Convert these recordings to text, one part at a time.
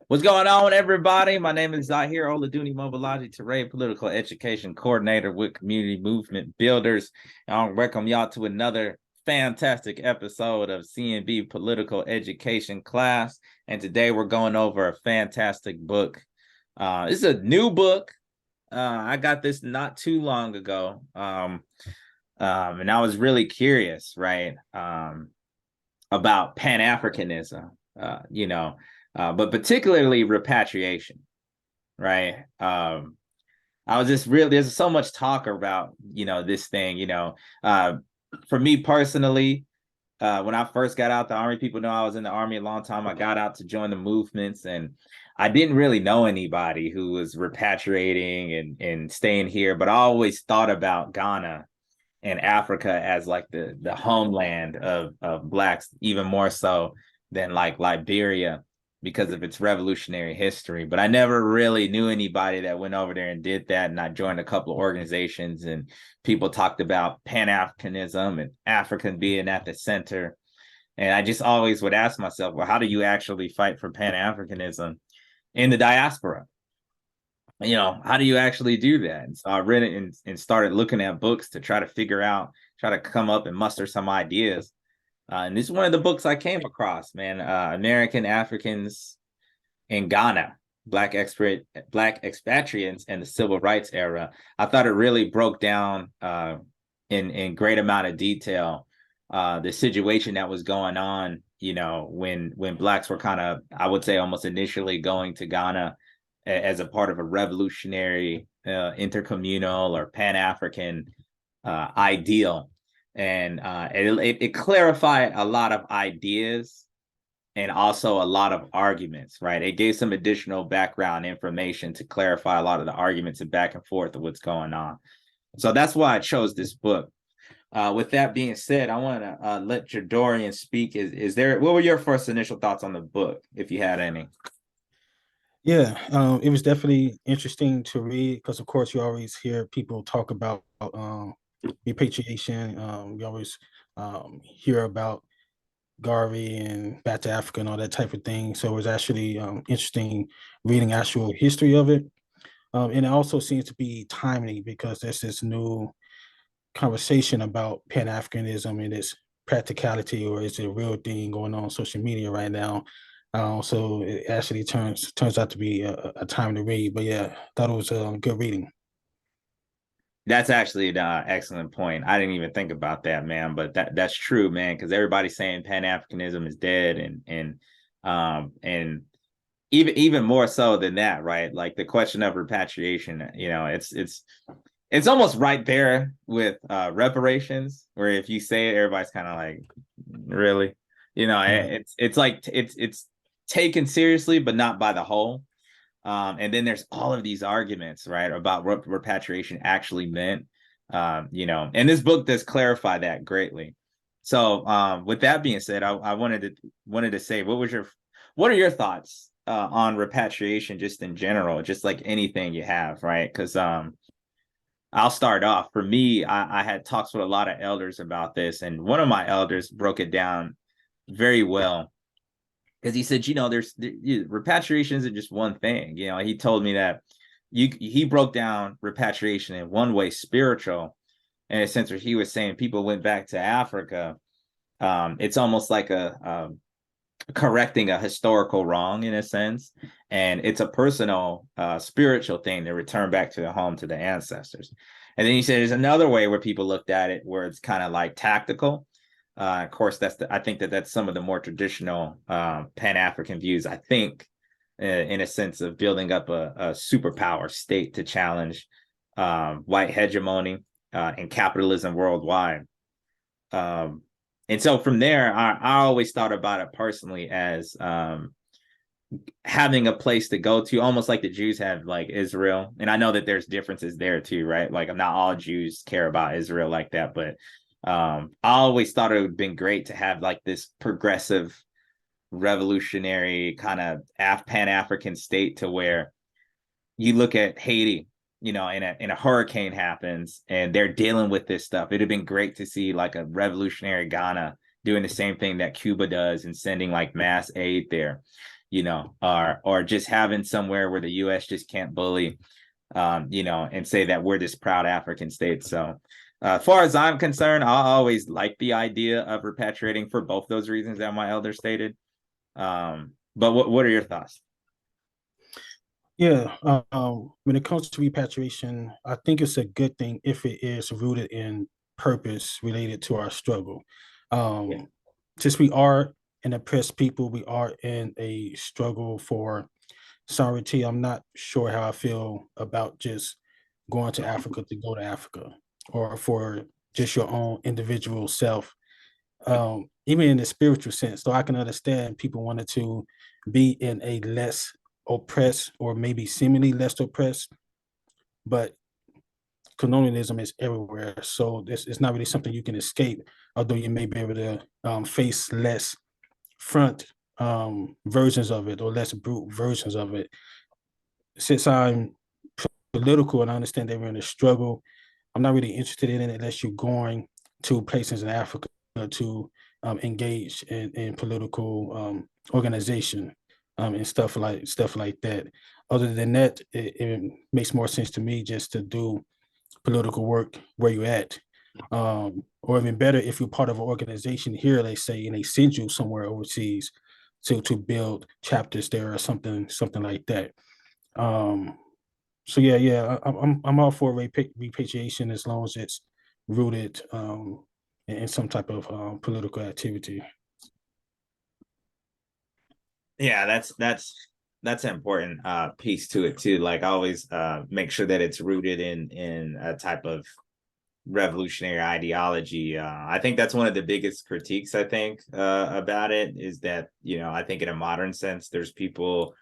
What's going on, everybody? My name is Zahir Oladuni Mobalaji Teray, political education coordinator with Community Movement Builders. And I welcome y'all to another fantastic episode of CNB Political Education class. And today we're going over a fantastic book. This is a new book. I got this not too long ago. And I was really curious, right, about Pan-Africanism, but particularly repatriation, right? I was just really, there's so much talk about, this thing, for me personally, when I first got out the army, people know I was in the army a long time. I got out to join the movements, and I didn't really know anybody who was repatriating and staying here, but I always thought about Ghana and Africa as like the homeland of Blacks, even more so than like Liberia, because of its revolutionary history. But I never really knew anybody that went over there and did that. And I joined a couple of organizations, and people talked about Pan-Africanism and Africa being at the center. And I just always would ask myself, well, how do you actually fight for Pan-Africanism in the diaspora? How do you actually do that? And so I read it and started looking at books to try to come up and muster some ideas. And this is one of the books I came across, man. American Africans in Ghana, Black expatriates and the Civil Rights Era. I thought it really broke down in great amount of detail the situation that was going on, when Blacks were kind of, I would say, almost initially going to Ghana as a part of a revolutionary intercommunal or Pan-African ideal. And it clarified a lot of ideas and also a lot of arguments, right? It gave some additional background information to clarify a lot of the arguments and back and forth of what's going on. So that's why I chose this book. With that being said, I want to let Jadorian speak. What were your first initial thoughts on the book, if you had any? Yeah, it was definitely interesting to read because, of course, you always hear people talk about repatriation. You always hear about Garvey and back to Africa and all that type of thing. So it was actually interesting reading actual history of it. And it also seems to be timely because there's this new conversation about Pan-Africanism and its practicality, or is it a real thing going on social media right now. So it actually turns out to be a time to read. But yeah, thought it was good reading. That's actually an excellent point. I didn't even think about that, man. But that's true, man, because everybody's saying Pan-Africanism is dead, and even more so than that, right? Like the question of repatriation, it's almost right there with reparations, where if you say it, everybody's kind of like, really, it's taken seriously, but not by the whole. And then there's all of these arguments, right, about what repatriation actually meant, and this book does clarify that greatly. So with that being said, I wanted to say, what are your thoughts on repatriation just in general, just like anything you have, right? Because I'll start off. For me, I had talks with a lot of elders about this, and one of my elders broke it down very well. Because he said, repatriation isn't just one thing. He told me that he broke down repatriation in one way, spiritual, in a sense where he was saying people went back to Africa. It's almost like a correcting a historical wrong in a sense, and it's a personal, spiritual thing to return back to the home, to the ancestors. And then he said there's another way where people looked at it, where it's kind of like tactical. Of course, I think that's some of the more traditional Pan-African views, I think, in a sense of building up a superpower state to challenge white hegemony and capitalism worldwide. And so from there, I always thought about it personally as having a place to go to, almost like the Jews have like Israel. And I know that there's differences there too, right? Like not all Jews care about Israel like that, but I always thought it would have been great to have like this progressive, revolutionary kind of Pan-African state, to where you look at Haiti, in a hurricane happens and they're dealing with this stuff. It'd have been great to see like a revolutionary Ghana doing the same thing that Cuba does and sending like mass aid there, or just having somewhere where the U.S. just can't bully, and say that we're this proud African state. So as far as I'm concerned, I always like the idea of repatriating for both those reasons that my elder stated. But what are your thoughts? Yeah, when it comes to repatriation, I think it's a good thing if it is rooted in purpose related to our struggle. Yeah. Um, since we are an oppressed people, we are in a struggle for sovereignty. I'm not sure how I feel about just going to Africa to go to Africa, or for just your own individual self, even in the spiritual sense. So I can understand people wanted to be in a less oppressed, or maybe seemingly less oppressed, but colonialism is everywhere. So this is not really something you can escape, although you may be able to face less front versions of it, or less brute versions of it. Since I'm political and I understand they were in a struggle, I'm not really interested in it unless you're going to places in Africa to engage in political organization, and stuff like that. Other than that, it makes more sense to me just to do political work where you're at. Or even better, if you're part of an organization here, they say, and they send you somewhere overseas to build chapters there, or something like that. Um, so yeah, I'm all for repatriation as long as it's rooted in some type of political activity. Yeah, that's an important piece to it too. Like always make sure that it's rooted in a type of revolutionary ideology. I think that's one of the biggest critiques I think about it, is that, I think in a modern sense, there's people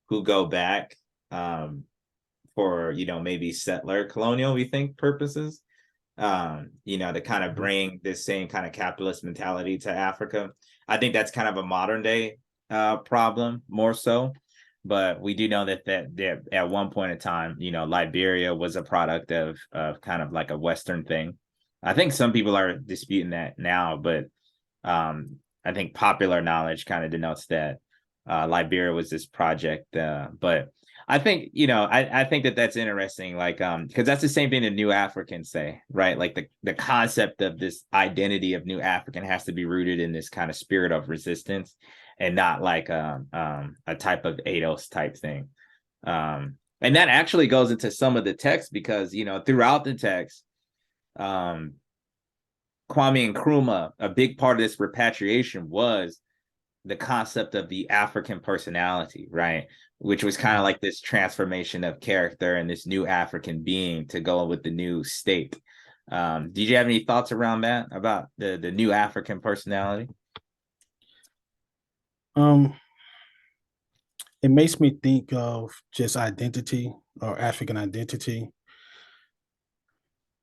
who go back for, maybe settler colonial, we think, purposes, to kind of bring this same kind of capitalist mentality to Africa. I think that's kind of a modern day problem more so. But we do know that at one point in time, Liberia was a product of kind of like a Western thing. I think some people are disputing that now, but I think popular knowledge kind of denotes that Liberia was this project. But I think, I think that's interesting, like, because that's the same thing that New Africans say, right? Like the concept of this identity of New African has to be rooted in this kind of spirit of resistance, and not like a type of ADOS type thing. And that actually goes into some of the text, because, throughout the text, Kwame Nkrumah, a big part of this repatriation was the concept of the African personality, right? Which was kind of like this transformation of character and this new African being to go with the new state. Did you have any thoughts around that, about the new African personality? It makes me think of just identity, or African identity,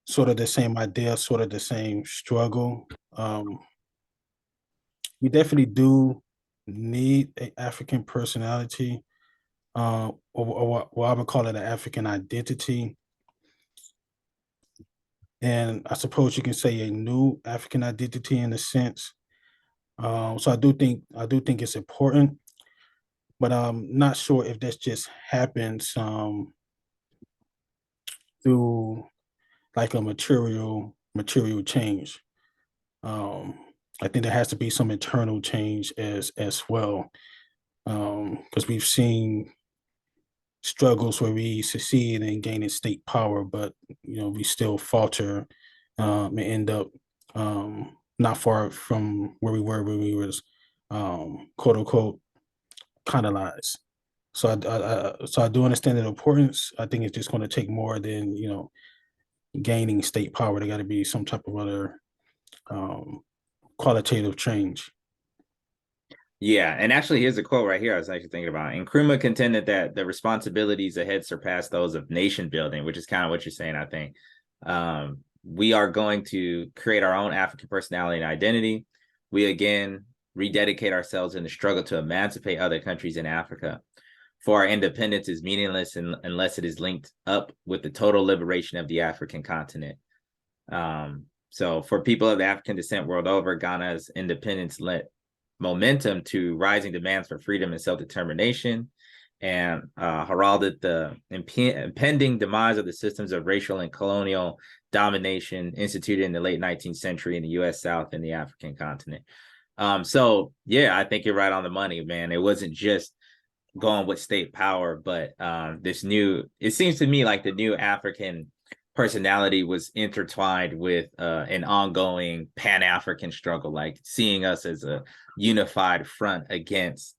sort of the same idea, sort of the same struggle. We definitely do need an African personality, or I would call it an African identity. And I suppose you can say a new African identity in a sense. So I do think it's important, but I'm not sure if that just happens through like a material change. Um, I think there has to be some internal change as well, because we've seen struggles where we succeed in gaining state power, but we still falter, and end up not far from where we were when we was quote unquote colonized. So I do understand the importance. I think it's just going to take more than gaining state power. There got to be some type of other um, qualitative change. Yeah, and actually, here's a quote right here I was actually thinking about. Nkrumah contended that the responsibilities ahead surpass those of nation building, which is kind of what you're saying, I think. We are going to create our own African personality and identity. We again rededicate ourselves in the struggle to emancipate other countries in Africa. For our independence is meaningless unless it is linked up with the total liberation of the African continent. So for people of African descent world over, Ghana's independence lent momentum to rising demands for freedom and self-determination, and heralded the impending demise of the systems of racial and colonial domination instituted in the late 19th century in the U.S. South and the African continent. So yeah, I think you're right on the money, man. It wasn't just going with state power, but it seems to me like the new African personality was intertwined with an ongoing Pan-African struggle, like seeing us as a unified front against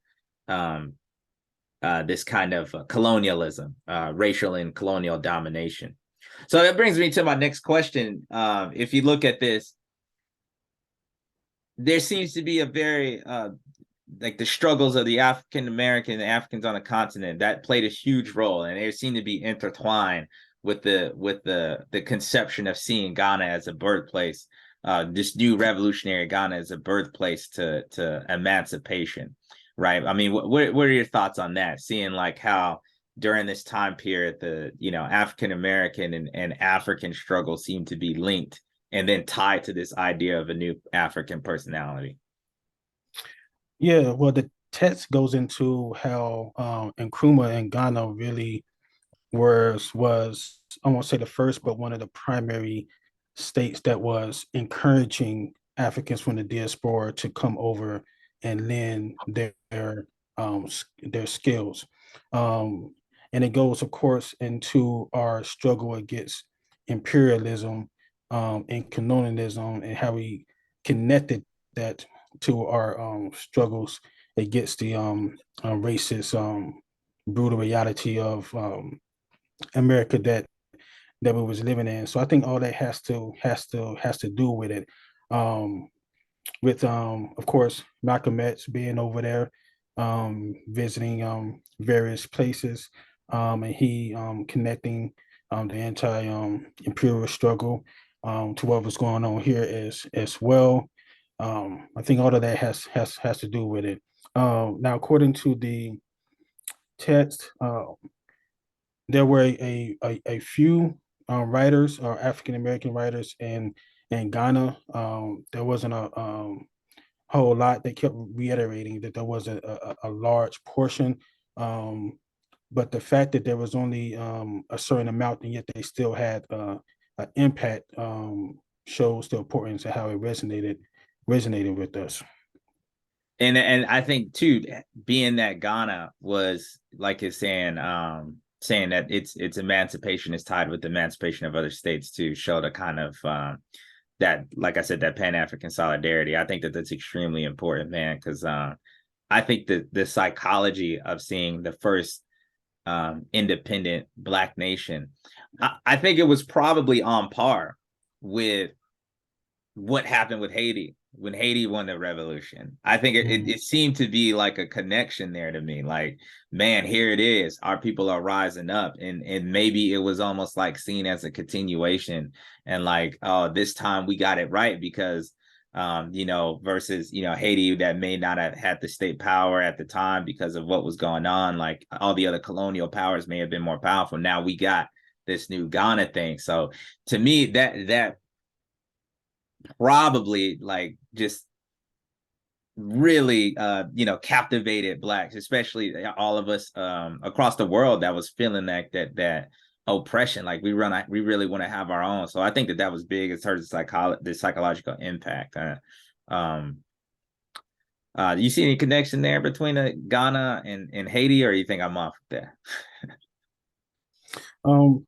this kind of colonialism, racial and colonial domination. So that brings me to my next question. If you look at this, there seems to be a very like the struggles of the African American, the Africans on the continent, that played a huge role, and they seem to be intertwined with the conception of seeing Ghana as a birthplace, this new revolutionary Ghana as a birthplace to emancipation, right? I mean, what are your thoughts on that? Seeing like how during this time period, the African American and African struggle seem to be linked and then tied to this idea of a new African personality. Yeah, well, the text goes into how Nkrumah in Ghana really was I won't say the first, but one of the primary states that was encouraging Africans from the diaspora to come over and lend their skills. And it goes, of course, into our struggle against imperialism and colonialism, and how we connected that to our struggles against the racist, brutal reality of America that we was living in. So I think all that has to do with it. With of course Malcolm X being over there, visiting various places, and he connecting the anti imperial struggle to what was going on here as well. I think all of that has to do with it. Now, according to the text, there were a few writers or African American writers in Ghana. There wasn't a whole lot. They kept reiterating that there was a large portion, but the fact that there was only a certain amount, and yet they still had an impact, shows the importance of how it resonated with us. And I think too, being that Ghana was, like it's saying that its emancipation is tied with the emancipation of other states, to show the kind of that, like I said, that Pan-African solidarity. I think that's extremely important, man, because I think that the psychology of seeing the first independent Black nation, I think it was probably on par with what happened with Haiti when Haiti won the revolution. I think it seemed to be like a connection there to me. Like, man, here it is. Our people are rising up. And maybe it was almost like seen as a continuation, and like, oh, this time we got it right, because versus, Haiti, that may not have had the state power at the time because of what was going on. Like, all the other colonial powers may have been more powerful. Now we got this new Ghana thing. So to me, that probably like just really captivated Blacks, especially all of us across the world that was feeling that oppression. Like, we really want to have our own. So I think that was big as far as the psychological impact. You see any connection there between Ghana and Haiti, or you think I'm off there? No,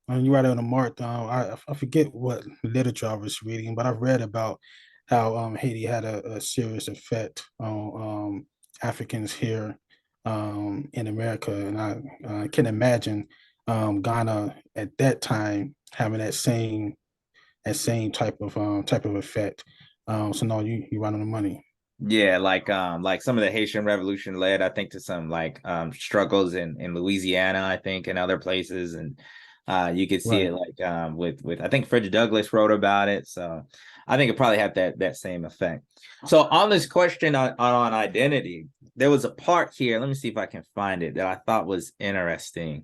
you're right on the mark. I forget what literature I was reading, but I've read about how Haiti had a serious effect on Africans here in America, and I can imagine Ghana at that time having that same type of effect. So no, you right on the money. Yeah, like some of the Haitian Revolution led, I think, to some like struggles in Louisiana, I think, and other places. And you could see Right. it like with I think Frederick Douglass wrote about it. So I think it probably had that same effect. So on this question on identity, there was a part here. Let me see if I can find it that I thought was interesting.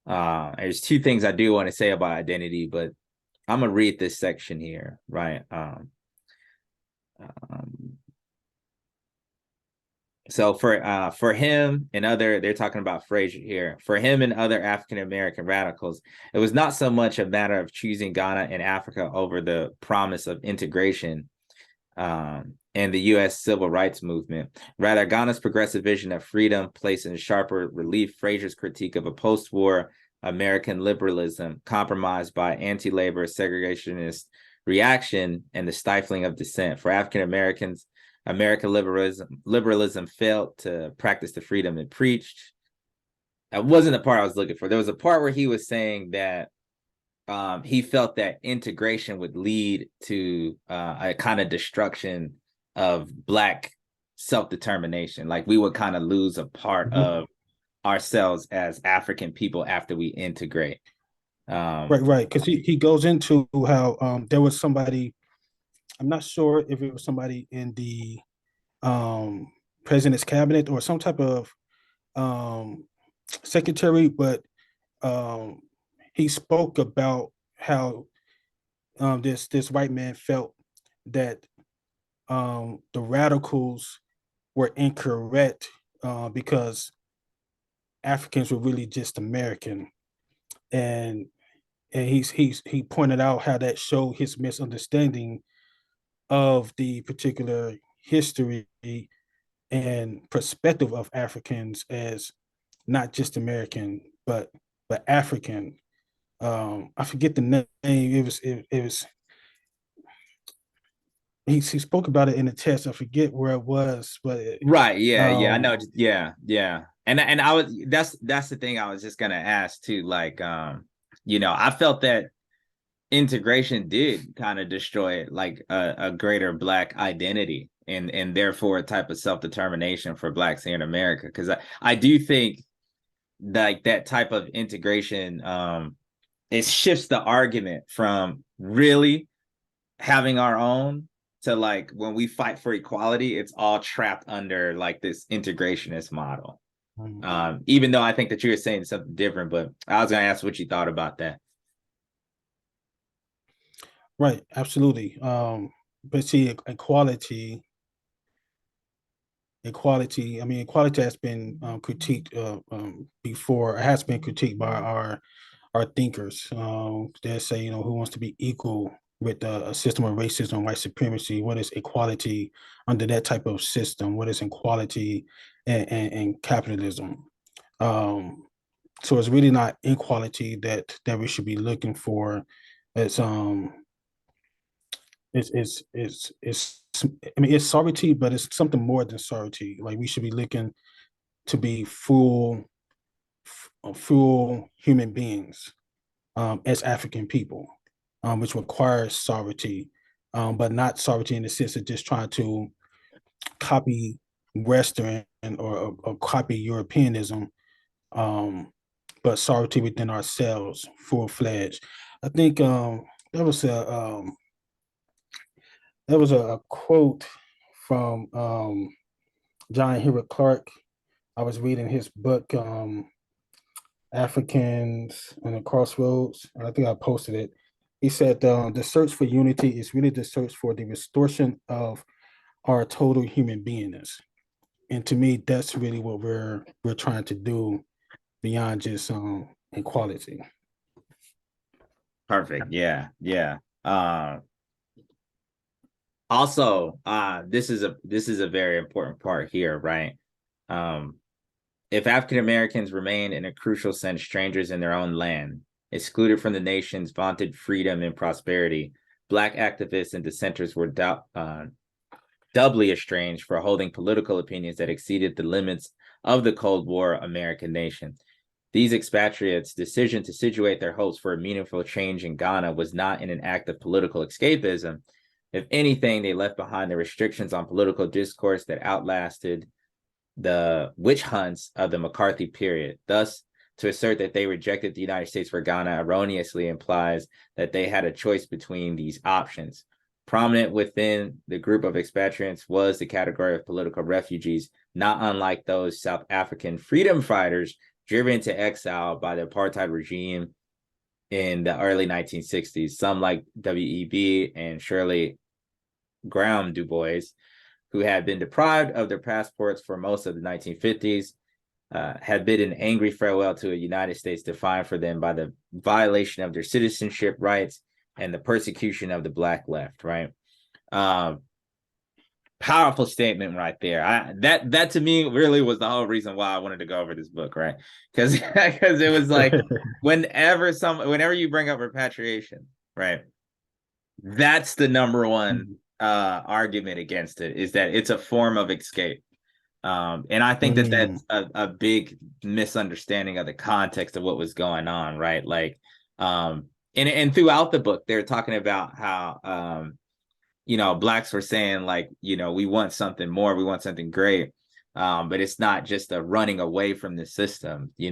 There's two things I do want to say about identity, but I'm gonna read this section here, right? So for him and other, they're talking about Frazier here. For him and other African American radicals, it was not so much a matter of choosing Ghana and Africa over the promise of integration and the U.S. civil rights movement. Rather, Ghana's progressive vision of freedom placed in sharper relief Frazier's critique of a post-war American liberalism compromised by anti-labor segregationist reaction and the stifling of dissent. For African Americans, American liberalism failed to practice the freedom it preached. That wasn't the part I was looking for. There was a part where he was saying that he felt that integration would lead to a kind of destruction of Black self-determination. Like we would kind of lose a part of ourselves as African people after we integrate. Right. Because he goes into how there was somebody, I'm not sure if it was somebody in the president's cabinet or some type of secretary, but he spoke about how this white man felt that the radicals were incorrect because Africans were really just American, and he pointed out how that showed his misunderstanding of the particular history and perspective of Africans as not just American, but African. I forget the name. It was he spoke about it in the text. I forget where it was, but right, yeah, I know, yeah. And I was that's the thing I was just gonna ask too. Like, I felt that integration did kind of destroy like a greater Black identity and therefore a type of self-determination for Blacks here in America. Because I do think like that type of integration it shifts the argument from really having our own to like when we fight for equality, it's all trapped under like this integrationist model. Even though I think that you were saying something different, but I was gonna ask what you thought about that. Right, absolutely. But see, equality. I mean, equality has been critiqued before. It has been critiqued by our thinkers. They say, who wants to be equal with a system of racism, white supremacy? What is equality under that type of system? What is equality and capitalism? So it's really not equality that we should be looking for. It's it's I mean it's sovereignty, but it's something more than sovereignty. Like we should be looking to be full human beings as African people, which requires sovereignty, but not sovereignty in the sense of just trying to copy Western or copy Europeanism, but sovereignty within ourselves, full fledged. I think there was a quote from John Hewitt Clark. I was reading his book, Africans on the Crossroads, and I think I posted it. He said the search for unity is really the search for the restoration of our total human beingness. And to me, that's really what we're trying to do beyond just equality. Perfect. Yeah. Also, this is a very important part here, right? If African Americans remain in a crucial sense strangers in their own land, excluded from the nation's vaunted freedom and prosperity, Black activists and dissenters were doubly estranged for holding political opinions that exceeded the limits of the Cold War American nation. These expatriates' decision to situate their hopes for a meaningful change in Ghana was not in an act of political escapism. If anything, they left behind the restrictions on political discourse that outlasted the witch hunts of the McCarthy period. Thus, to assert that they rejected the United States for Ghana erroneously implies that they had a choice between these options. Prominent within the group of expatriates was the category of political refugees, not unlike those South African freedom fighters driven to exile by the apartheid regime in the early 1960s. Some like W.E.B. and Shirley Graham Du Bois, who had been deprived of their passports for most of the 1950s, had bid an angry farewell to a United States defined for them by the violation of their citizenship rights and the persecution of the Black left, right? Powerful statement right there. That to me really was the whole reason why I wanted to go over this book, right? Because it was like whenever you bring up repatriation, right? That's the number one argument against it, is that it's a form of escape. And I think that that's a big misunderstanding of the context of what was going on, right? Like, and throughout the book, they're talking about how, Blacks were saying, like, we want something more, we want something great. But it's not just a running away from the system, as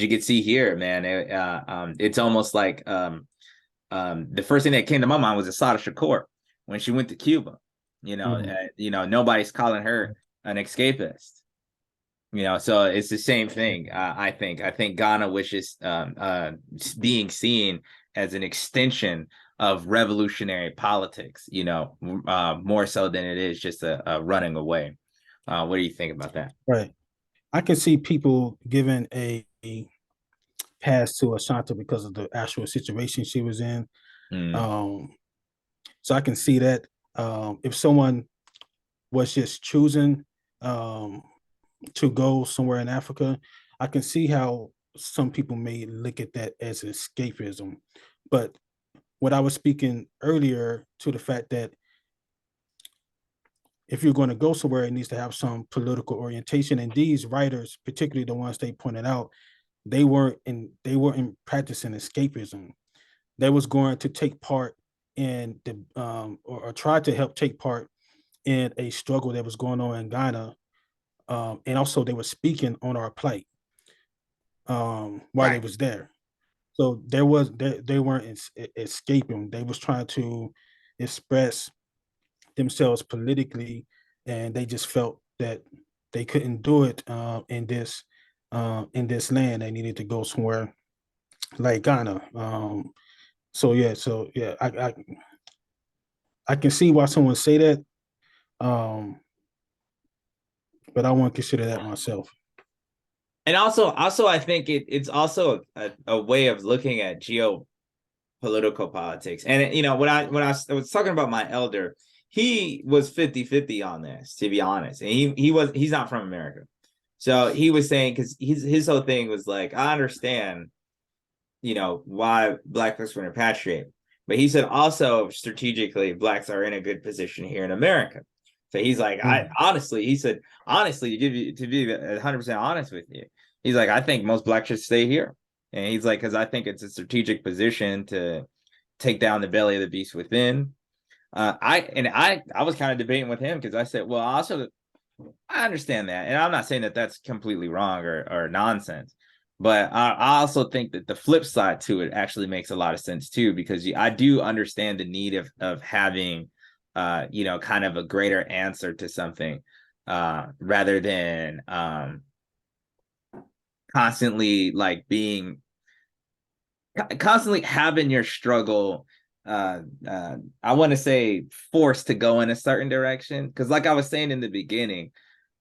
you can see here, man. It's almost like the first thing that came to my mind was Asada Shakur when she went to Cuba. Nobody's calling her an escapist. So it's the same thing. I think Ghana was just being seen as an extension of revolutionary politics, more so than it is just a running away. What do you think about that? Right. I can see people giving a pass to Ashanti because of the actual situation she was in. So I can see that if someone was just choosing to go somewhere in Africa, I can see how some people may look at that as escapism. But what I was speaking earlier to the fact that if you're going to go somewhere, it needs to have some political orientation. And these writers, particularly the ones they pointed out, they weren't practicing escapism. They was going to take part in the or try to help take part in a struggle that was going on in Ghana. And also they were speaking on our plight while they was there. So they weren't escaping. They was trying to express themselves politically, and they just felt that they couldn't do it in this land. They needed to go somewhere like Ghana. I can see why someone say that, but I won't consider that myself. And also, I think it's also a way of looking at geopolitical politics. And when I was talking about my elder, he was 50-50 on this, to be honest. And he's not from America. So he was saying, because his whole thing was like, I understand, why Black folks were repatriate. But he said also strategically, Blacks are in a good position here in America. So he's like, honestly, to be 100% honest with you, he's like, I think most Blacks should stay here. And he's like, because I think it's a strategic position to take down the belly of the beast within. I was kind of debating with him, because I said, well, I understand that. And I'm not saying that that's completely wrong or nonsense. But I also think that the flip side to it actually makes a lot of sense too, because I do understand the need of having, kind of a greater answer to something, rather than constantly having your struggle. I want to say forced to go in a certain direction, because like I was saying in the beginning,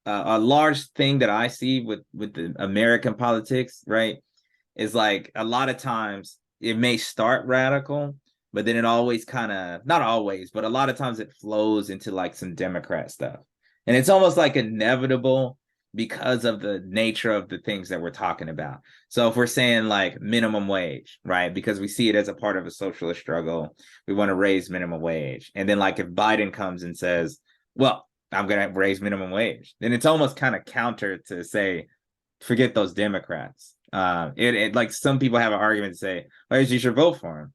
a large thing that I see with the American politics, right, is like a lot of times it may start radical, but then it always kind of, not always, but a lot of times it flows into like some Democrat stuff. And it's almost like inevitable because of the nature of the things that we're talking about. So if we're saying like minimum wage, right, because we see it as a part of a socialist struggle, we want to raise minimum wage. And then like if Biden comes and says, well, I'm going to raise minimum wage, then it's almost kind of counter to say, forget those Democrats. It like some people have an argument to say, well, you should vote for him,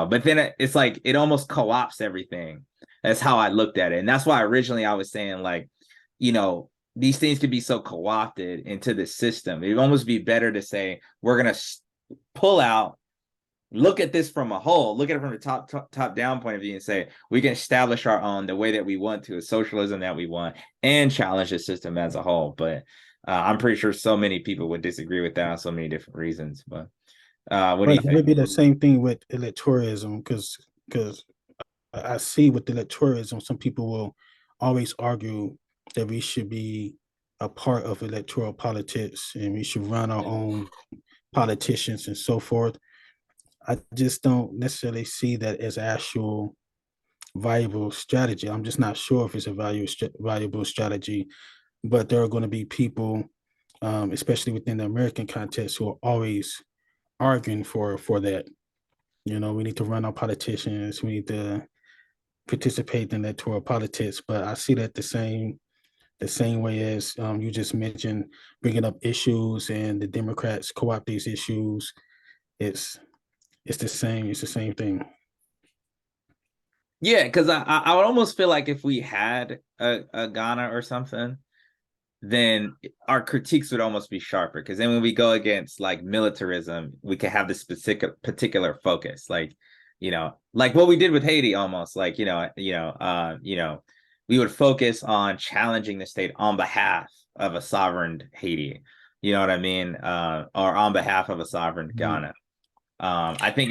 but then it's like it almost co-opts everything. That's how I looked at it. And that's why originally I was saying, like, these things could be so co-opted into the system. It'd almost be better to say, we're going to pull out, look at this from a whole, look at it from the top down point of view, and say we can establish our own the way that we want to, a socialism that we want, and challenge the system as a whole. But I'm pretty sure so many people would disagree with that on so many different reasons. But What do Right. you It think? would be the same thing with electoralism because I see with electoralism, some people will always argue that we should be a part of electoral politics and we should run our own politicians and so forth. I just don't necessarily see that as actual viable strategy. I'm just not sure if it's a valuable strategy, but there are going to be people, especially within the American context, who are always arguing for that. You know, we need to run our politicians. We need to participate in electoral politics. But I see that the same way as you just mentioned, bringing up issues and the Democrats co-opt these issues. It's it's the same. It's the same thing. Yeah, because I would almost feel like if we had a Ghana or something, then our critiques would almost be sharper. Because then when we go against like militarism, we can have this particular focus, like like what we did with Haiti, almost like we would focus on challenging the state on behalf of a sovereign Haiti. You know what I mean? Or on behalf of a sovereign Mhm. Ghana. I think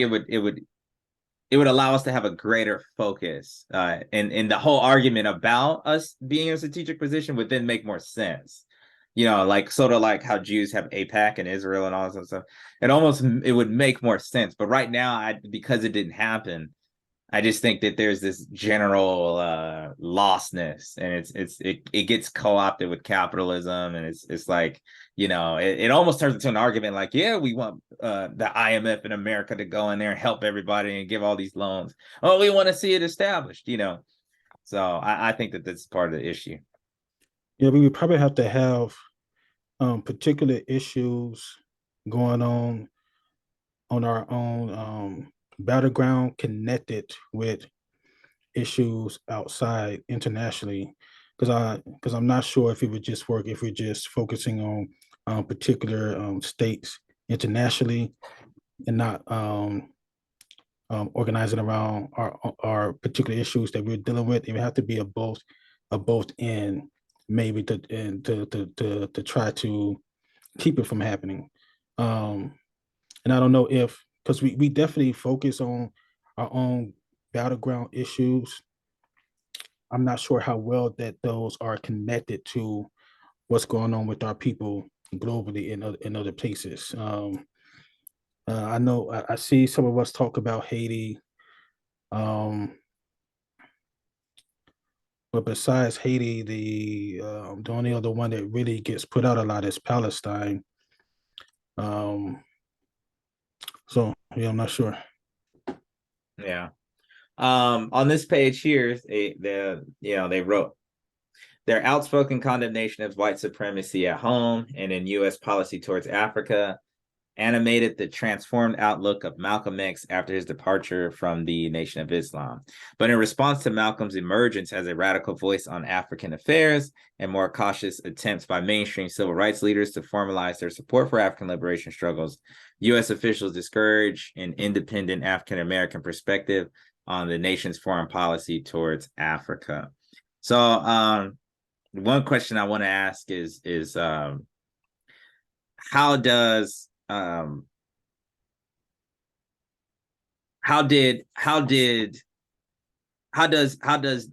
it would allow us to have a greater focus, and the whole argument about us being in a strategic position would then make more sense. Like sort of like how Jews have APAC and Israel and all this stuff. It would make more sense. But right now, because it didn't happen, I just think that there's this general lostness, and it gets co-opted with capitalism, and it's like it almost turns into an argument like, yeah, we want the IMF in America to go in there and help everybody and give all these loans. Oh, we want to see it established. So I think that that's part of the issue. Yeah, we would probably have to have particular issues going on our own battleground connected with issues outside internationally because I'm not sure if it would just work if we're just focusing on particular states internationally and not organizing around our particular issues that we're dealing with. It would have to be a both and maybe to try to keep it from happening. Um, and I don't know if because we definitely focus on our own battleground issues. I'm not sure how well that those are connected to what's going on with our people globally in other places. I know I see some of us talk about Haiti, um, but besides Haiti, the only other one that really gets put out a lot is Palestine. Um, so yeah, I'm not sure. Yeah. On this page here, they wrote their outspoken condemnation of white supremacy at home and in U.S. policy towards Africa animated the transformed outlook of Malcolm X after his departure from the Nation of Islam. But in response to Malcolm's emergence as a radical voice on African affairs and more cautious attempts by mainstream civil rights leaders to formalize their support for African liberation struggles, U.S. officials discourage an independent African American perspective on the nation's foreign policy towards Africa. So, one question I want to ask is how does how did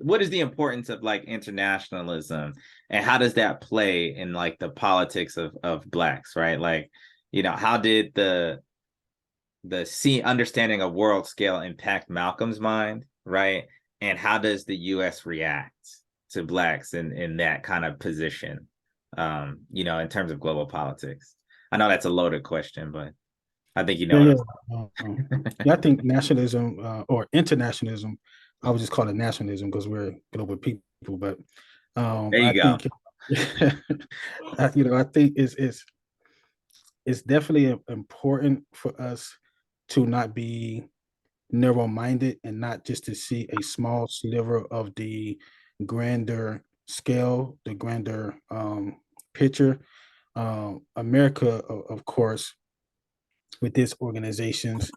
what is the importance of like internationalism, and how does that play in like the politics of blacks, right? Like, how did the understanding of world scale impact Malcolm's mind, right? And how does the US react to blacks in that kind of position, in terms of global politics? I know that's a loaded question, but I think you know Yeah, what yeah. I'm Yeah, I saying. think nationalism or internationalism, I would just call it nationalism because we're global people. But There I you go. think, I think it's definitely important for us to not be narrow-minded and not just to see a small sliver of the grander scale, the grander picture. America, of course, with its organizations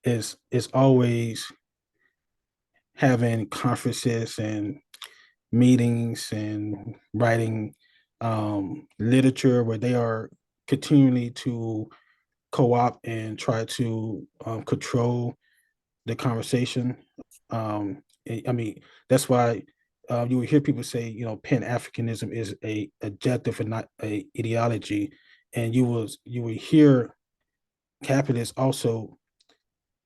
is always having conferences and meetings and writing literature where they are continually to co-opt and try to control the conversation. I mean, that's why you will hear people say, Pan-Africanism is a objective and not a ideology, and you will hear capitalists also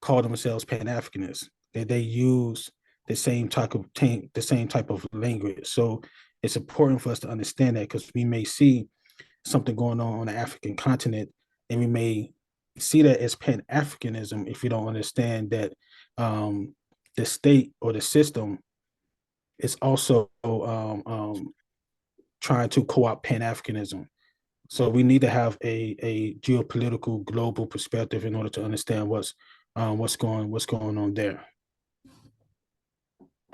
call themselves Pan-Africanists. They use the same type of language. So it's important for us to understand that, because we may see something going on the African continent, and we may see that as Pan-Africanism if we don't understand that the state or the system is also trying to co-opt Pan-Africanism. So we need to have a geopolitical global perspective in order to understand what's going on there.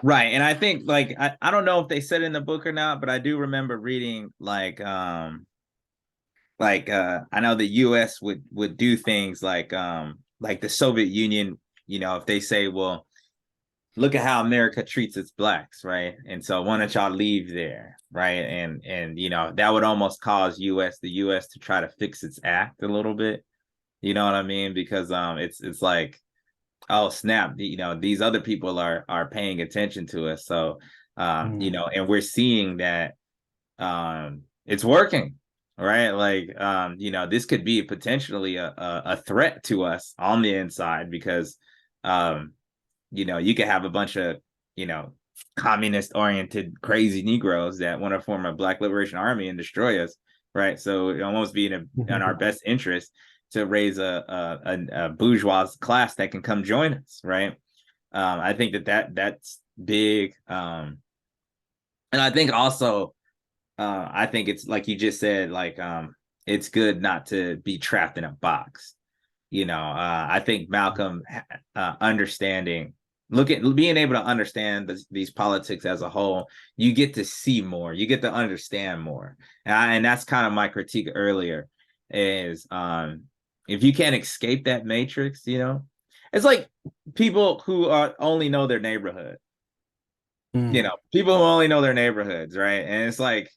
Right. And I think like I don't know if they said in the book or not, but I do remember reading I know the US would do things like the Soviet Union, if they say, well, look at how America treats its blacks, right? And so why don't y'all leave there, right? And that would almost cause the US to try to fix its act a little bit. You know what I mean? Because it's like, oh snap, these other people are paying attention to us. So and we're seeing that it's working, right? Like this could be potentially a threat to us on the inside, because you could have a bunch of communist oriented crazy Negroes that want to form a Black Liberation Army and destroy us, right? So it almost be in our best interest to raise a bourgeois class that can come join us, right? I think that's big, and I think also I think it's like you just said, like it's good not to be trapped in a box. I think Malcolm understanding, being able to understand these politics as a whole, you get to see more, you get to understand more, and that's kind of my critique earlier is if you can't escape that matrix, it's like people who only know their neighborhood. People who only know their neighborhoods, right? And it's like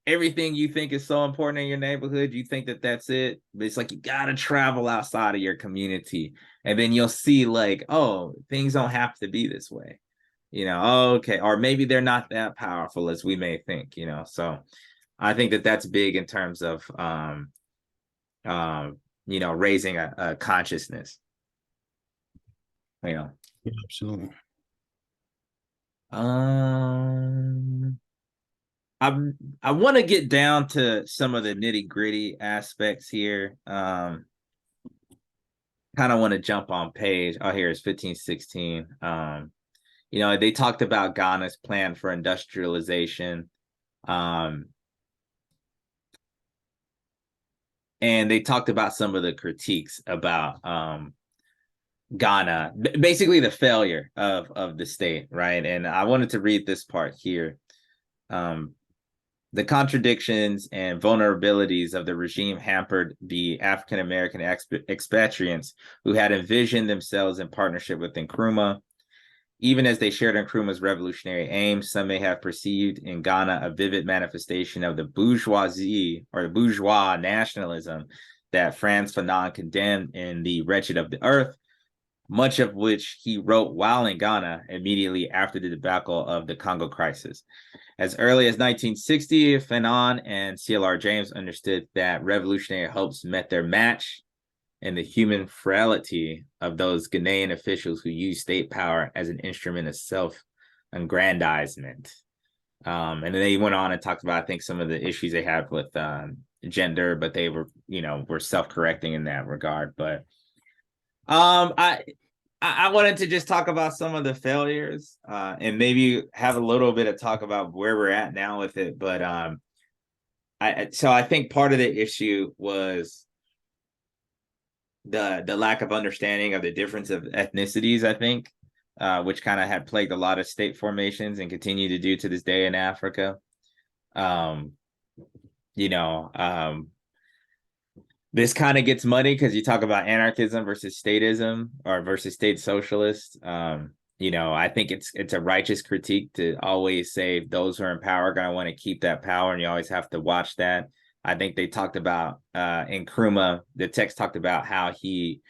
everything you think is so important in your neighborhood, you think that that's it, but it's like you gotta travel outside of your community, and then you'll see like, oh, things don't have to be this way, okay, or maybe they're not that powerful as we may think, so I think that that's big in terms of raising a consciousness. Yeah, absolutely. I want to get down to some of the nitty gritty aspects here. Kind of want to jump on page. Oh, here it's 1516. They talked about Ghana's plan for industrialization. And they talked about some of the critiques about Ghana, basically the failure of the state, right? And I wanted to read this part here. The contradictions and vulnerabilities of the regime hampered the African American expatriates who had envisioned themselves in partnership with Nkrumah. Even as they shared Nkrumah's revolutionary aims, some may have perceived in Ghana a vivid manifestation of the bourgeoisie or the bourgeois nationalism that Frantz Fanon condemned in The Wretched of the Earth, much of which he wrote while in Ghana immediately after the debacle of the Congo crisis. As early as 1960, Fanon and C.L.R. James understood that revolutionary hopes met their match in the human frailty of those Ghanaian officials who used state power as an instrument of self-aggrandizement. And then they went on and talked about, I think, some of the issues they had with gender, but they were self-correcting in that regard. But I wanted to just talk about some of the failures and maybe have a little bit of talk about where we're at now with it. But I think part of the issue was the lack of understanding of the difference of ethnicities, I think, which kind of had plagued a lot of state formations and continue to do to this day in Africa. This kind of gets muddy because you talk about anarchism versus statism or versus state socialist. I think it's a righteous critique to always say those who are in power are going to want to keep that power, and you always have to watch that. I think they talked about in Nkrumah, the text talked about how he,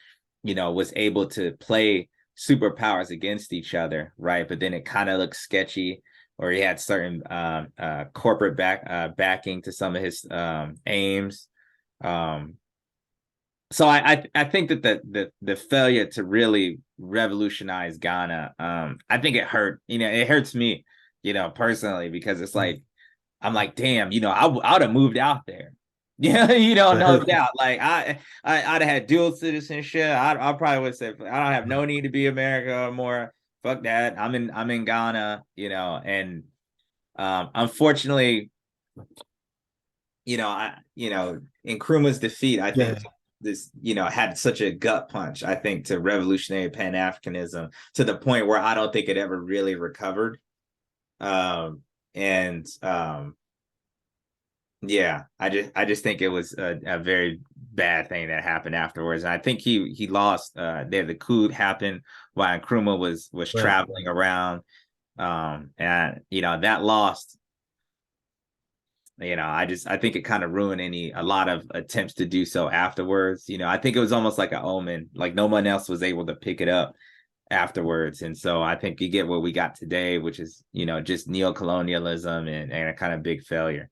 was able to play superpowers against each other, right? But then it kind of looked sketchy, or he had certain corporate backing to some of his aims. Um, so I think that the failure to really revolutionize Ghana, I think it hurt. It hurts me, personally, because it's like I'm like, damn, I would have moved out there. Yeah, no doubt. Like I'd have had dual citizenship. I probably would say I don't have no need to be America or more. Fuck that. I'm in Ghana, and unfortunately, in Nkrumah's defeat, I think Yeah. this, had such a gut punch, I think, to revolutionary Pan-Africanism to the point where I don't think it ever really recovered. And yeah, I just think it was a very bad thing that happened afterwards. And I think he lost there. The coup happened while Nkrumah was Right. traveling around. And that lost, I think it kind of ruined a lot of attempts to do so afterwards. I think it was almost like an omen, like no one else was able to pick it up afterwards. And so I think you get what we got today, which is, just neocolonialism and a kind of big failure.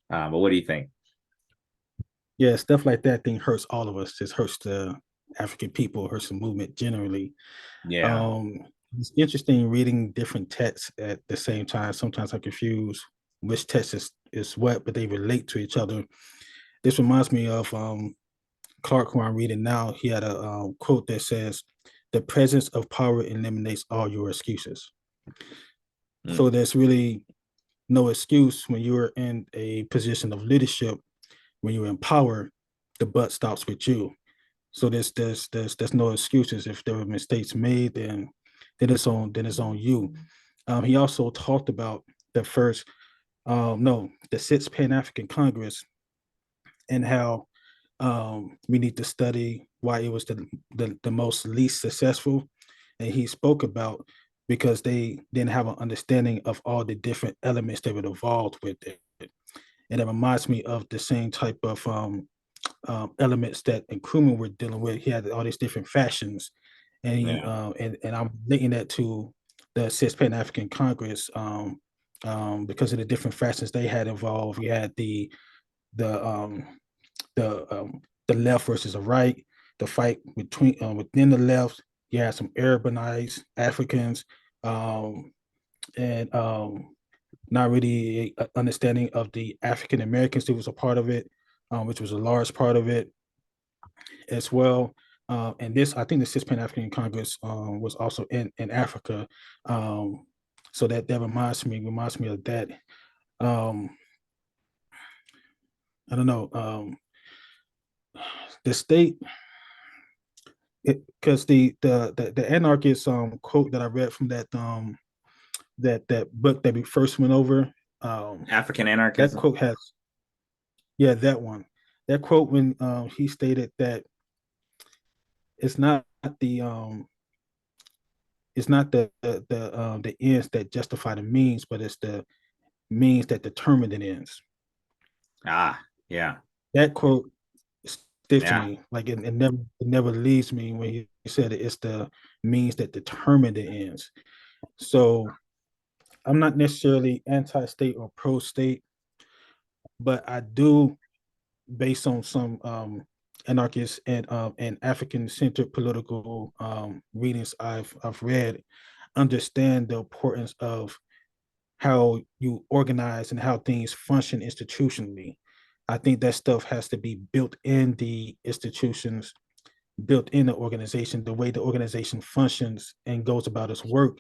But what do you think? Yeah, stuff like that thing hurts all of us. Just hurts the African people, hurts the movement generally. Yeah. Um, it's interesting reading different texts at the same time. Sometimes I confuse which text is what, but they relate to each other. This reminds me of Clark, who I'm reading now. He had a quote that says, "The presence of power eliminates all your excuses." Mm. So there's really no excuse when you're in a position of leadership. When you're in power, the butt stops with you. So there's no excuses. If there were mistakes made, then it's on you. He also talked about the first no the sixth Pan African Congress, and how we need to study why it was the most least successful. And he spoke about because they didn't have an understanding of all the different elements that were involved with it. And it reminds me of the same type of elements that Nkrumah were dealing with. He had all these different fashions, and Yeah. and I'm linking that to the Sixth Pan African Congress, because of the different fashions they had involved. We had the um, the left versus the right, the fight between within the left. You had some Arabized Africans, and not really a understanding of the African Americans that was a part of it, which was a large part of it as well. And this, I think, the Sixth Pan African Congress was also in Africa. So that reminds me of that. Um, I don't know. The state, because the anarchist quote that I read from that book that we first went over, African that anarchism. quote has, yeah, that one, that quote when he stated that it's not the the ends that justify the means, but it's the means that determine the ends. Ah, yeah. That quote sticks to Yeah. me. Like it never leaves me when he said it. It's the means that determine the ends. So I'm not necessarily anti-state or pro-state, but I do, based on some anarchist and African-centered political readings I've read, understand the importance of how you organize and how things function institutionally. I think that stuff has to be built in the institutions, built in the organization. The way the organization functions and goes about its work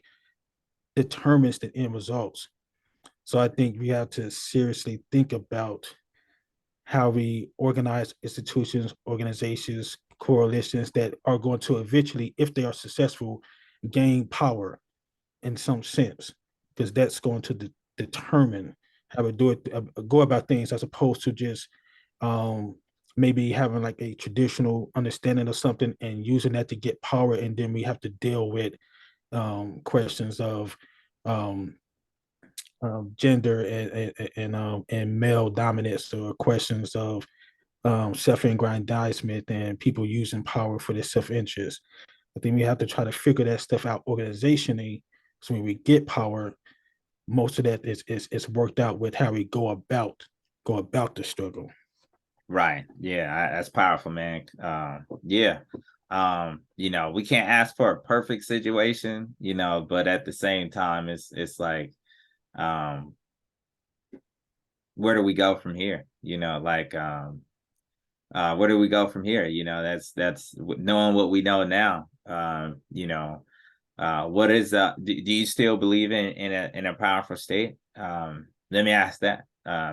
determines the end results. So I think we have to seriously think about how we organize institutions, organizations, coalitions that are going to eventually, if they are successful, gain power in some sense, because that's going to determine how we do it, go about things, as opposed to just um, maybe having like a traditional understanding of something and using that to get power, and then we have to deal with questions of um, gender and male dominance, or questions of self-aggrandizement and people using power for their self-interest. I think we have to try to figure that stuff out organizationally. So when we get power, most of that is worked out with how we go about the struggle. Right. Yeah, that's powerful, man. Yeah. We can't ask for a perfect situation, but at the same time, it's like, um, where do we go from here? Where do we go from here? That's knowing what we know now. What is do you still believe in a powerful state? Let me ask that.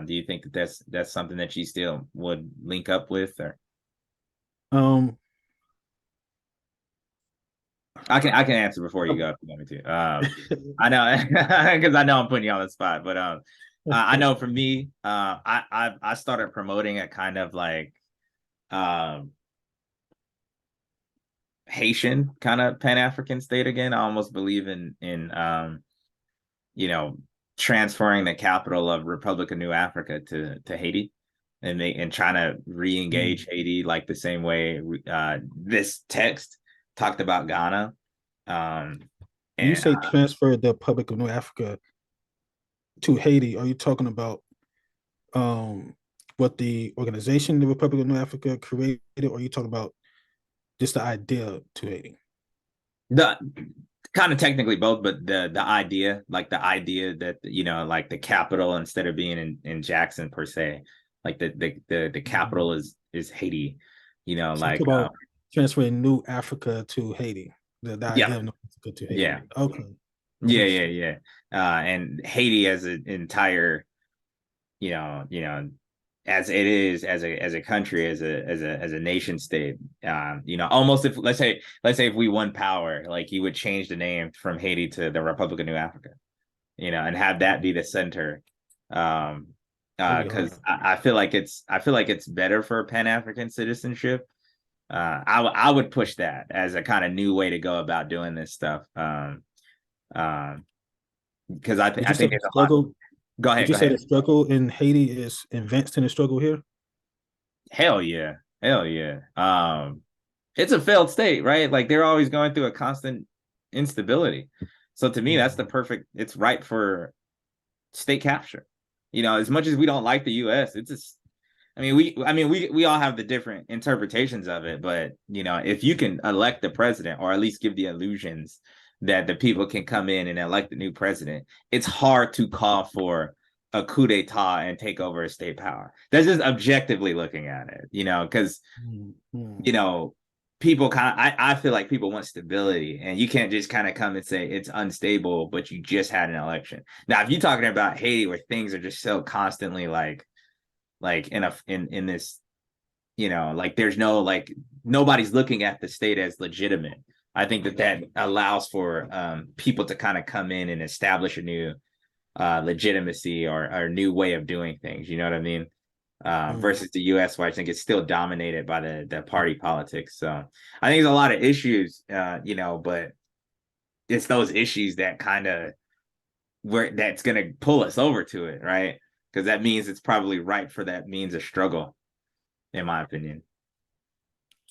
Do you think that that's something that you still would link up with, or Um, I can answer before you go if you want me to. I know because I know I'm putting you on the spot, but I know for me, I started promoting a kind of like um Haitian kind of Pan-African state again. I almost believe in you know transferring the capital of Republic of New Africa to Haiti, and trying to re-engage Haiti like the same way this text talked about Ghana. when you And say transfer the Republic of North Africa to Haiti, are you talking about um, what the organization, the Republic of North Africa, created, or are you talking about just the idea to Haiti? the kind of technically both, but the idea that like the capital, instead of being in Jackson per se, like the capital is Haiti. So you talk Like about transferring New Africa to Haiti, the yeah, idea of New Africa to Haiti. yeah, Okay, yeah, yeah, interesting. yeah. And Haiti as an entire, as it is as a country, as a nation state. Almost, if let's say if we won power, like you would change the name from Haiti to the Republic of New Africa, and have that be the center. That'd be hard. Because I feel like it's better for Pan-African citizenship. I would push that as a kind of new way to go about doing this stuff. Because I think Would I you say think the there's a lot. struggle? Go Would ahead, you go say ahead. the struggle in Haiti is advanced in the struggle here? Hell yeah, hell yeah. It's a failed state, right? Like they're always going through a constant instability. So to me, that's the Mhm. perfect. It's right for state capture. As much as we don't like the U.S., it's just. I mean, we all have the different interpretations of it, but if you can elect the president, or at least give the illusions that the people can come in and elect the new president, it's hard to call for a coup d'état and take over a state power. That's just objectively looking at it, because you Mhm. know people I feel like people want stability, and you can't just kind of come and say it's unstable, but you just had an election. Now if you're talking about Haiti, where things are just so constantly like in this, like there's no, like, nobody's looking at the state as legitimate. I think that allows for people to kind of come in and establish a new legitimacy, or a new way of doing things, you know what I mean? Mhm. Versus the US, where I think it's still dominated by the party politics. So I think there's a lot of issues, but it's those issues that kind of, where that's going to pull us over to it, right? Because that means it's probably right for that means of struggle, in my opinion.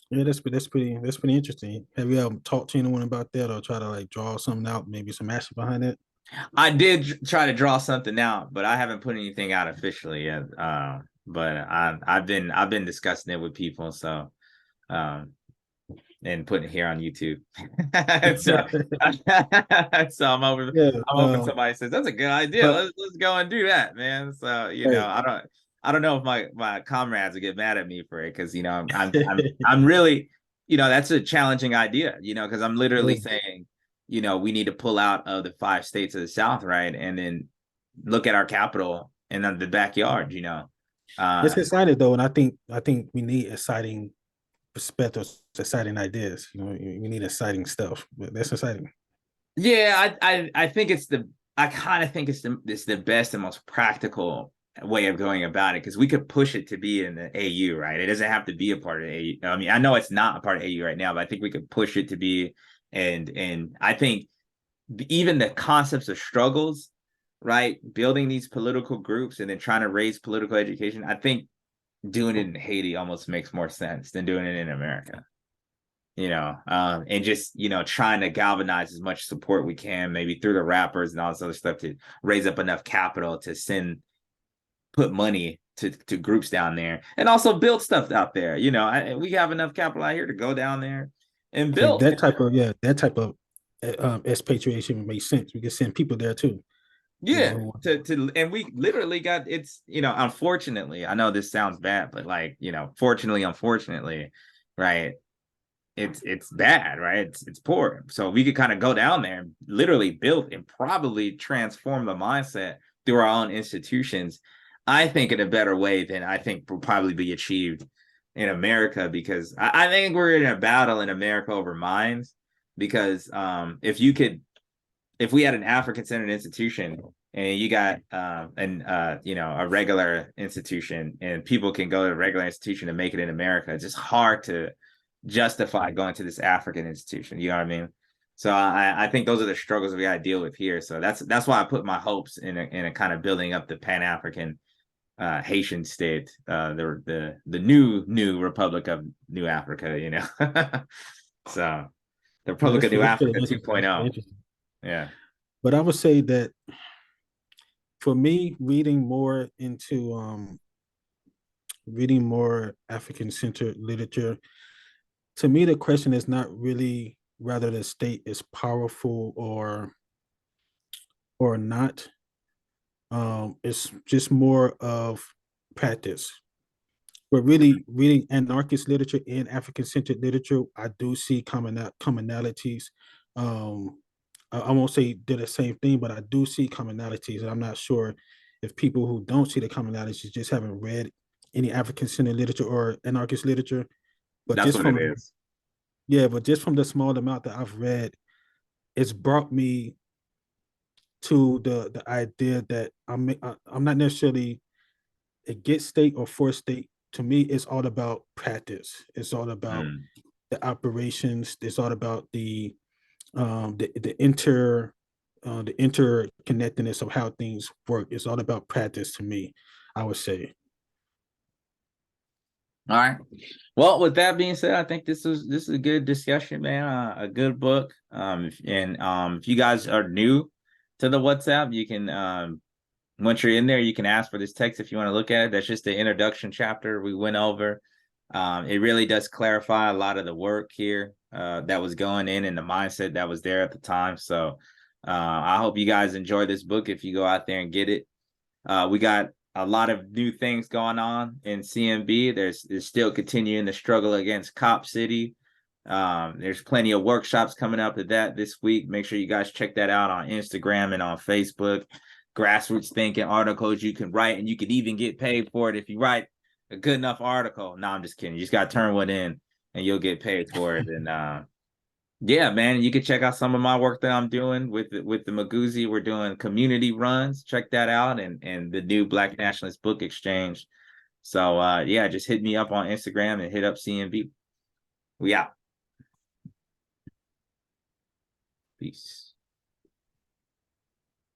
Yeah, that's pretty interesting. Have you ever talked to anyone about that, or try to like draw something out, maybe some action behind it? I did try to draw something out, but I haven't put anything out officially yet. But I've been discussing it with people, so um, and putting it here on YouTube. so so Yeah, I'm hoping somebody says that's a good idea. but Let's go and do that, man. So right. I don't know if my comrades will get mad at me for it, because I'm really, that's a challenging idea, because I'm literally Yeah. saying, we need to pull out of the 5 states of the South, right, and then look at our capital and then the backyard. It's Uh, exciting though, and I think we need exciting perspectives, exciting ideas. We need exciting stuff. But that's exciting. Yeah, I think I kind of think it's the best and most practical way of going about it, because we could push it to be in the AU, right? It doesn't have to be a part of AU. I mean, I know it's not a part of AU right now, but I think we could push it to be, and I think even the concepts of struggles, right? Building these political groups and then trying to raise political education. I think doing it in Haiti almost makes more sense than doing it in America. And just, trying to galvanize as much support we can, maybe through the rappers and all this other stuff, to raise up enough capital to put money to groups down there, and also build stuff out there. We have enough capital out here to go down there and Like build. that type of expatriation makes sense. We can send people there too. Yeah, and we literally got, it's, unfortunately, I know this sounds bad, but like, fortunately, unfortunately, right? It's bad, right? It's poor. So we could kind of go down there and literally build and probably transform the mindset through our own institutions, I think, in a better way than I think will probably be achieved in America, because I think we're in a battle in America over minds. Because if we had an African-centered institution and you got a regular institution, and people can go to a regular institution and make it in America, it's just hard to justify going to this African institution. You know what I mean? So I think those are the struggles we got to deal with here. So that's why I put my hopes in a kind of building up the Pan-African Haitian state, the new Republic of New Africa. So the Republic of New Africa 2.0. Yeah. But I would say that for me, reading more African-centered literature, to me, the question is not really whether the state is powerful or not. It's just more of practice. But really, reading anarchist literature and African-centered literature, I do see commonalities. I won't say they're the same thing, but I do see commonalities, and I'm not sure if people who don't see the commonalities just haven't read any African-centered literature or anarchist literature. But That's just what from it is. Yeah, but just from the small amount that I've read, it's brought me to the idea that I'm not necessarily against state or for state. To me, it's all about practice. It's all about the operations. It's all about the interconnectedness of how things work. It's all about practice to me, I would say. All right. Well, with that being said, I think this is a good discussion, man. A good book. If you guys are new to the WhatsApp, you can once you're in there, you can ask for this text if you want to look at it. That's just the introduction chapter we went over. It really does clarify a lot of the work here that was going in, and the mindset that was there at the time. So I hope you guys enjoy this book if you go out there and get it. We got a lot of new things going on in CMB. There's still continuing the struggle against Cop City. There's plenty of workshops coming up at that this week. Make sure you guys check that out on Instagram and on Facebook. Grassroots thinking articles you can write, and you could even get paid for it if you write a good enough article. No, I'm just kidding. You just got to turn one in and you'll get paid for it. And yeah, man, you can check out some of my work that I'm doing with the Maguzi. We're doing community runs. Check that out, and the new Black Nationalist Book Exchange. So yeah, just hit me up on Instagram and hit up CMB. We out. Peace.